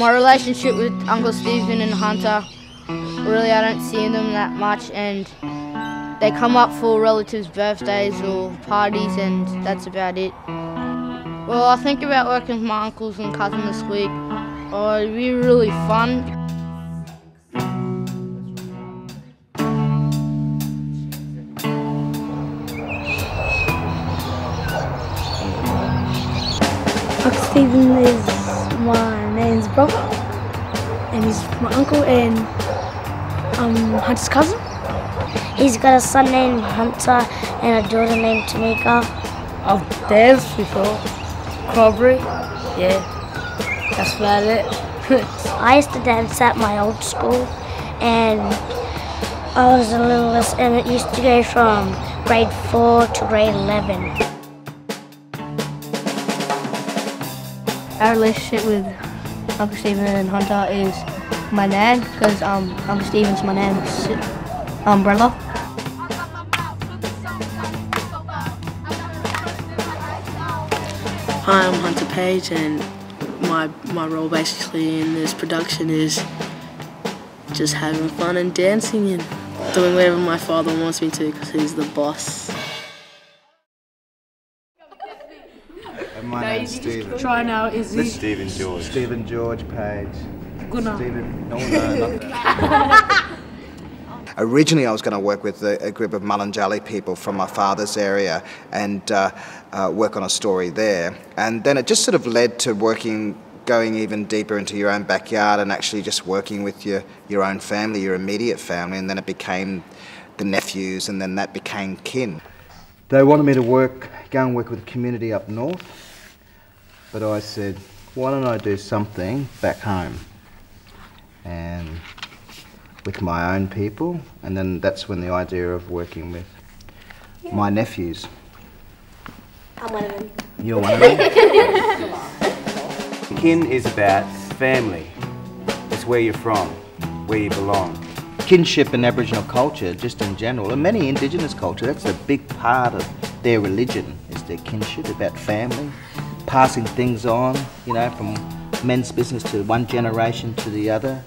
My relationship with Uncle Stephen and Hunter, really I don't see them that much, and they come up for relatives' birthdays or parties, and that's about it. Well, I think about working with my uncles and cousin this week. Oh, it'd be really fun. Uncle Stephen is my nan's brother, and he's my uncle and Hunter's cousin. He's got a son named Hunter and a daughter named Tamika. I've danced before. Cobra. Yeah, that's about it. I used to dance at my old school, and I was the littlest, and it used to go from grade 4 to grade 11. Our relationship with Uncle Stephen and Hunter is my nan, because Uncle Stephen's my nan's brother. Hi, I'm Hunter Page, and my role basically in this production is just having fun and dancing and doing whatever my father wants me to, because he's the boss. My name's Stephen. Try now, is he? Stephen George. Stephen George Page. Gunnar. Stephen. No, not that. Originally, I was going to work with a group of Mulunjali people from my father's area and work on a story there. And then it just sort of led to going even deeper into your own backyard and actually just working with your own family, your immediate family, and then it became the nephews, and then that became kin. They wanted me to go and work with the community up north, but I said, why don't I do something back home and with my own people, and then that's when the idea of working with my nephews. I'm one of them. You're one of them? Kin is about family. It's where you're from, where you belong. Kinship in Aboriginal culture, just in general, and many Indigenous culture, that's a big part of their religion, is their kinship, about family, passing things on, you know, from men's business to one generation to the other.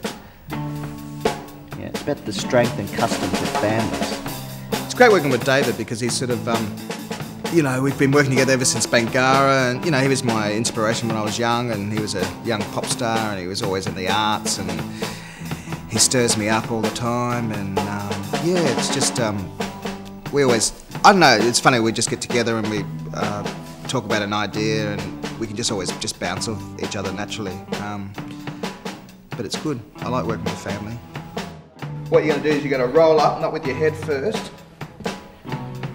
Yeah, it's about the strength and customs of families. It's great working with David because he's sort of, you know, we've been working together ever since Bangarra, and, you know, he was my inspiration when I was young, and he was a young pop star, and he was always in the arts, and he stirs me up all the time, and yeah, it's just, we always, I don't know, it's funny, we just get together and we talk about an idea, and we can just always just bounce off each other naturally. But it's good, I like working with family. What you're going to do is you're going to roll up, not with your head first,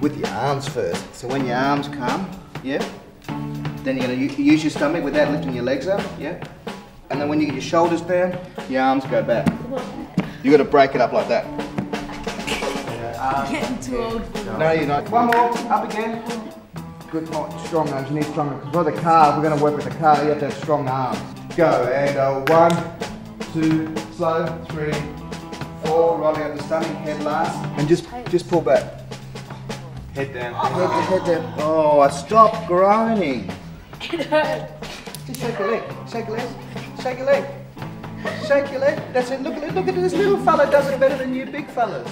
with your arms first. So when your arms come, yeah, then you're going to use your stomach without lifting your legs up, yeah. And then when you get your shoulders down, your arms go back. You've got to break it up like that. Getting too old for that. No, you're not. One more, up again. Good, strong arms, you need stronger. Because for the car, we're going to work with the car, you have to have strong arms. Go, and 1, 2, slow, 3, 4, rolling up the stomach, head last. And just pull back. Head down. Head down. Oh, stop groaning. It hurts. Just shake your leg, shake your leg, shake your leg. Shake your leg, that's it, look at this little fella does it better than you big fellas.